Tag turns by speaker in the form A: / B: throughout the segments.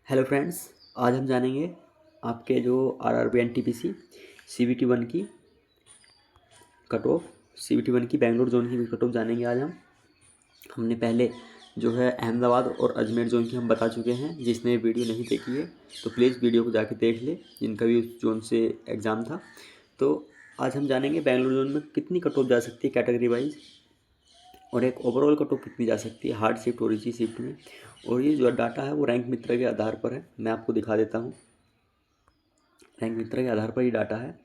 A: Hello friends, आज हम जानेंगे आपके जो आरआरबी एनटीपीसी सीबीटी वन की कट ऑफ, सीबीटी वन की बेंगलोर जोन की भी कट ऑफ जानेंगे आज हम। हमने पहले जो है अहमदाबाद और अजमेर जोन की हम बता चुके हैं। जिसने वीडियो नहीं देखी है तो प्लीज़ वीडियो को जाके देख ले, जिनका भी उस जोन से एग्ज़ाम था। तो आज हम जानेंगे बेंगलोर जोन में कितनी कट ऑफ जा सकती है कैटेगरी वाइज, और एक ओवरऑल कट ऑफ कितनी जा सकती है हार्ड शिफ्ट और इजी शिफ्ट में। और ये जो डाटा है वो रैंक मित्र के आधार पर है। मैं आपको दिखा देता हूँ, रैंक मित्रा के आधार पर ही डाटा है।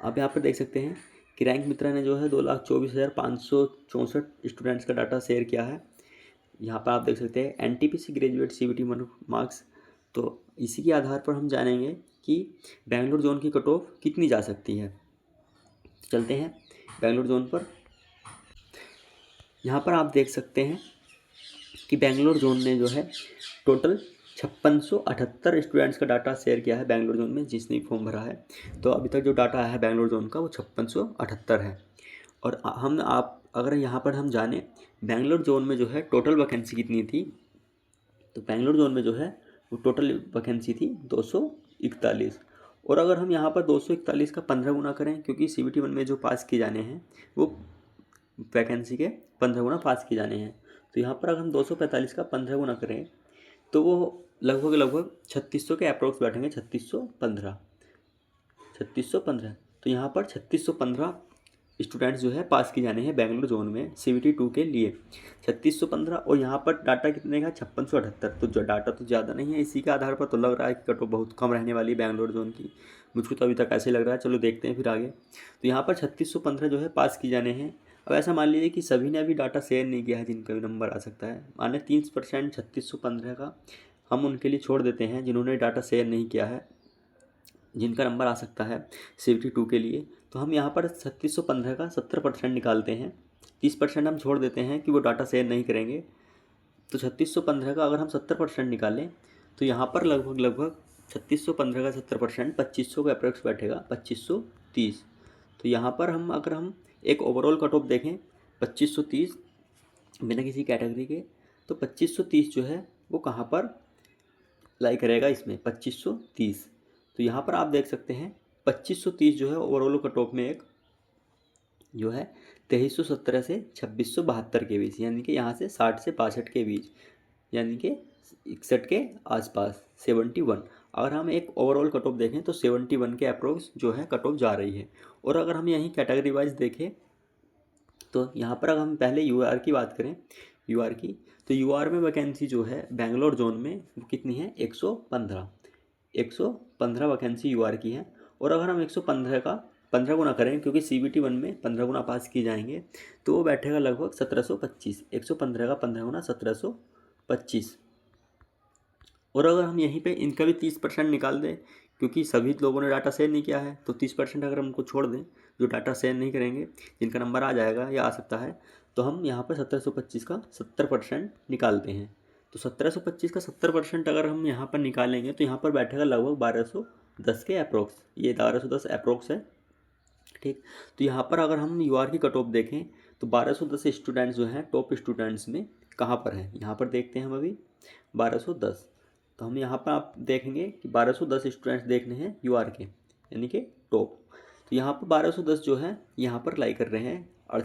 A: आप यहाँ पर देख सकते हैं कि रैंक मित्रा ने जो है 2,24,564 स्टूडेंट्स का डाटा शेयर किया है। यहाँ पर आप देख सकते हैं NTPC graduate CBT one marks. तो इसी के आधार पर हम जानेंगे कि बेंगलोर जोन की कट ऑफ कितनी जा सकती है। चलते हैं बेंगलोर जोन पर। यहाँ पर आप देख सकते हैं कि बेंगलोर जोन ने जो है टोटल 5678 स्टूडेंट्स का डाटा शेयर किया है बेंगलोर जोन में, जिसने फॉर्म भरा है। तो अभी तक जो डाटा आया है बेंगलोर जोन का वो 5678 है। और हम आप अगर यहाँ पर हम जाने बेंगलोर जोन में जो है टोटल वैकेंसी कितनी थी, तो बेंगलोर जोन में जो है वो टोटल वैकेंसी थी 241। और अगर हम यहाँ पर 241 का 15 गुना करें, क्योंकि सीबीटी वन में जो पास किए जाने हैं वो वैकेंसी के 15 गुना पास किए जाने हैं। तो यहाँ पर अगर हम 245 का 15 गुना करें तो वो लगभग 3600 के अप्रोक्स बैठेंगे। 3615। तो यहाँ पर 3615 स्टूडेंट्स जो है पास किए जाने हैं बेंगलोर जोन में सीबीटी टू के लिए। 3615 और यहाँ पर डाटा कितने का 5678। तो जो डाटा तो ज़्यादा नहीं है, इसी के आधार पर तो लग रहा है कि कट ऑफ बहुत कम रहने वाली बेंगलोर जोन की। मुझको तो अभी तक ऐसे ही लग रहा है। चलो देखते हैं फिर आगे। तो यहाँ पर 3615 जो है पास किए जाने हैं। अब ऐसा मान लीजिए कि सभी ने अभी डाटा शेयर नहीं किया है, जिनका भी नंबर आ सकता है। माने 30% 3615 का हम उनके लिए छोड़ देते हैं जिन्होंने डाटा शेयर नहीं किया है, जिनका नंबर आ सकता है सीबीटी टू के लिए। तो हम यहाँ पर 3615 का 70% निकालते हैं। 30% हम छोड़ देते हैं कि वो डाटा शेयर नहीं करेंगे। तो 3615 का अगर हम 70% निकालें तो यहाँ पर लगभग 3615 का 70% 2500 का अप्रोक्स बैठेगा, 2530। तो यहाँ पर अगर हम एक ओवरऑल कट ऑफ देखें 2530 बिना किसी कैटेगरी के, तो 2530 जो है वो कहाँ पर लाई करेगा इसमें 2530। तो यहाँ पर आप देख सकते हैं 2530 जो है ओवरऑल कट ऑफ में एक जो है 2317 से 2672 के बीच, यानी कि यहाँ से 60 से 62 के बीच, यानी कि 61 के आसपास 71। अगर हम एक ओवरऑल कट ऑफ देखें तो 71 के अप्रोक्स जो है कट ऑफ जा रही है। और अगर हम यहीं कैटेगरी वाइज देखें तो यहाँ पर अगर हम पहले यूआर की बात करें, यूआर की, तो यूआर में वैकेंसी जो है बेंगलोर जोन में वो कितनी है 115 वैकेंसी यूआर की है। और अगर हम 115 का 15 गुना करें, क्योंकि सीबीटी वन में 15 गुना पास किए जाएंगे, तो वो बैठेगा लगभग 1725। 115 का 15 गुना 1725। और अगर हम यहीं पे इनका भी 30% निकाल दें, क्योंकि सभी लोगों ने डाटा शेयर नहीं किया है, तो 30% अगर हम उनको छोड़ दें जो डाटा शेयर नहीं करेंगे, जिनका नंबर आ जाएगा या आ सकता है, तो हम यहाँ पर 1725 का 70% निकालते हैं। तो 1725 का 70% अगर हम यहाँ पर निकालेंगे तो यहाँ पर बैठेगा लगभग 1210 के अप्रोक्स। ये 1210 अप्रोक्स है, ठीक। तो यहाँ पर अगर हम यूआर की कट ऑफ देखें तो 1210 स्टूडेंट्स जो हैं टॉप स्टूडेंट्स में कहाँ पर हैं, यहाँ पर देखते हैं हम अभी 1210। तो हम यहाँ पर आप देखेंगे कि 1210 स्टूडेंट्स देखने हैं यूआर के, यानी कि टॉप। तो यहाँ पर 1210 जो है यहाँ पर लाई कर रहे हैं और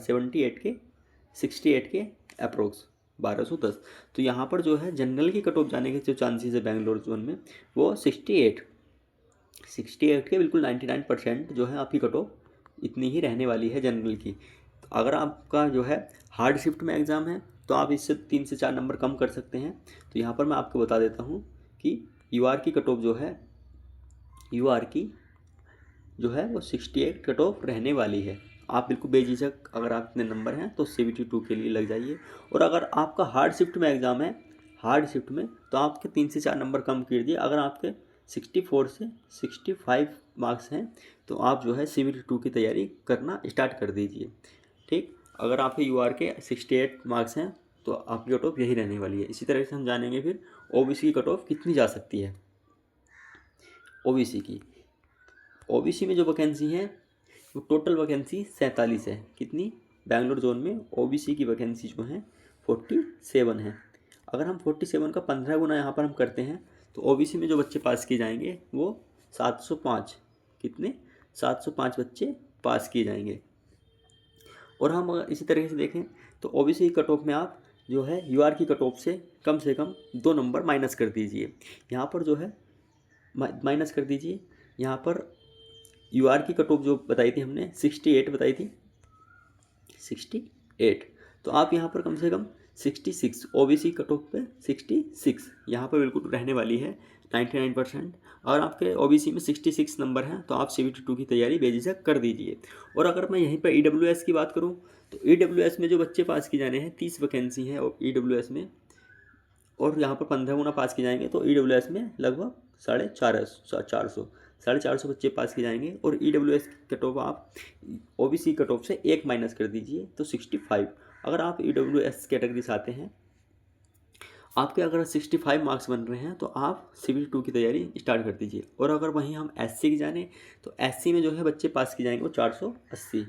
A: 68 के अप्रोक्स 1210। तो यहाँ पर जो है जनरल की कट ऑफ जाने के जो चांसेस है बेंगलोर जोन में वो 68 के बिल्कुल 99% जो है आपकी कट ऑफ इतनी ही रहने वाली है जनरल की। तो अगर आपका जो है हार्ड शिफ्ट में एग्ज़ाम है तो आप इससे 3 से 4 नंबर कम कर सकते हैं। तो यहाँ पर मैं आपको बता देता हूँ कि यूआर की कट ऑफ जो है, यूआर की जो है वो 68 कट ऑफ रहने वाली है। आप बिल्कुल बेझिझक अगर आप इतने नंबर हैं तो सीबीटी टू के लिए लग जाइए। और अगर आपका हार्ड शिफ्ट में एग्ज़ाम है, हार्ड शिफ्ट में, तो आपके 3 से 4 नंबर कम कर दिए। अगर आपके 64 से 65 मार्क्स हैं तो आप जो है सीबीटी टू की तैयारी करना स्टार्ट कर दीजिए, ठीक। अगर आपके यूआर के 68 मार्क्स हैं तो आपकी कट ऑफ यही रहने वाली है। इसी तरह से हम जानेंगे फिर ओबीसी की कट ऑफ कितनी जा सकती है। ओबीसी में जो वैकेंसी है वो टोटल वैकेंसी 47 है। कितनी? बेंगलोर जोन में ओबीसी की वैकेंसी जो है 47 है। अगर हम 47 का 15 गुना यहाँ पर हम करते हैं तो ओबीसी में जो बच्चे पास किए जाएंगे वो 705, कितने 705 बच्चे पास किए जाएंगे। और हम अगर इसी तरीके से देखें तो ओबीसी की कट ऑफ में आप जो है यूआर की कट ऑफ से कम 2 नंबर माइनस कर दीजिए। यहाँ पर जो है माइनस कर दीजिए। यहाँ पर यूआर की कट ऑफ जो बताई थी हमने 68 बताई थी, 68, तो आप यहाँ पर कम से कम 66 ओबीसी कट ऑफ पे 66 यहाँ पर बिल्कुल रहने वाली है 99%। अगर आपके ओबीसी में 66 नंबर हैं तो आप CBT 2 की तैयारी बेझिझक कर दीजिए। और अगर मैं यहीं पर EWS की बात करूँ तो EWS में जो बच्चे पास किए जाने हैं 30 वैकेंसी हैं EWS में, और यहाँ पर 15 गुना पास किए जाएंगे तो EWS में लगभग 450 बच्चे पास किए जाएंगे। और EWS कट ऑफ आप OBC कट ऑफ से 1 माइनस कर दीजिए तो 65। अगर आप EWS कैटेगरी से आते हैं, आपके अगर 65 मार्क्स बन रहे हैं तो आप CBT 2 की तैयारी स्टार्ट कर दीजिए। और अगर वहीं हम SC की जाने तो SC में जो है बच्चे पास किए जाएंगे वो 480,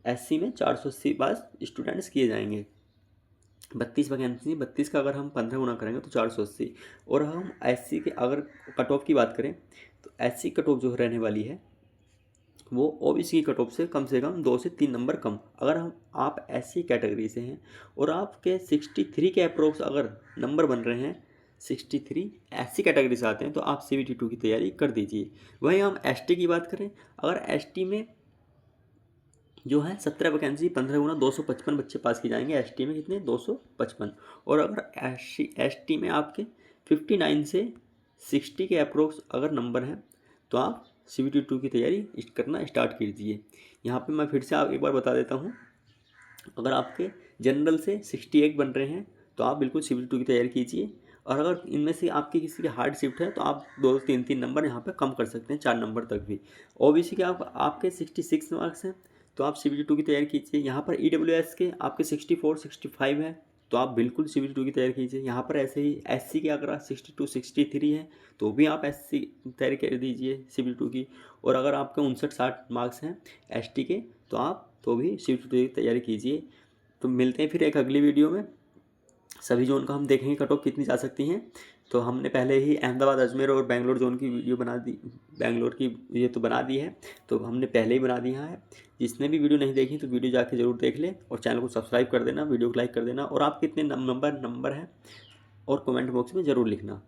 A: SC में 480 पास स्टूडेंट्स किए जाएंगे। 32 वैकेंसी, 32 का अगर हम 15 गुना करेंगे तो 480। और हम SC के अगर कट ऑफ की बात करें तो SC कट ऑफ जो रहने वाली है वो OBC की कट ऑफ से कम 2 से 3 नंबर कम। अगर आप SC कैटेगरी से हैं और आपके 63 के अप्रोक्स अगर नंबर बन रहे हैं, 63 SC कैटेगरी से आते हैं तो आप CBT 2 की तैयारी कर दीजिए। वहीं हम ST की बात करें, अगर ST में जो है 17 वैकेंसी 15 गुना 255 बच्चे पास किए जाएंगे। ST में कितने 255। और अगर ST में आपके 59 से 60 के अप्रोक्स अगर नंबर हैं तो आप CBT 2 की तैयारी करना स्टार्ट कीजिए। यहाँ पे मैं फिर से आप एक बार बता देता हूँ, अगर आपके जनरल से 68 बन रहे हैं तो आप बिल्कुल CBT 2 की तैयारी कीजिए। और अगर इनमें से आपकी किसी की हार्ड शिफ्ट है तो आप 2-3 नंबर यहाँ पे कम कर सकते हैं, 4 नंबर तक भी। OBC के आपके 66 मार्क्स हैं तो आप CBT 2 की तैयारी कीजिए। यहाँ पर EWS के आपके 64-65 है तो आप बिल्कुल CBT 2 की तैयारी कीजिए। यहाँ पर ऐसे ही SC के अगर 62-63 है तो भी आप SC तैयारी कर दीजिए CBT 2 की। और अगर आपके 59-60 मार्क्स हैं ST के तो आप तो भी CBT 2 की तैयारी कीजिए। तो मिलते हैं फिर एक अगली वीडियो में। सभी जोन का हम देखेंगे कट ऑफ कितनी जा सकती हैं। तो हमने पहले ही अहमदाबाद, अजमेर और बेंगलोर जोन की वीडियो बना दी, बेंगलोर की ये तो बना दी है, तो हमने पहले ही बना दिया है। जिसने भी वीडियो नहीं देखी तो वीडियो जाके ज़रूर देख ले और चैनल को सब्सक्राइब कर देना, वीडियो को लाइक कर देना और आप कितने नंबर हैं और कमेंट बॉक्स में ज़रूर लिखना।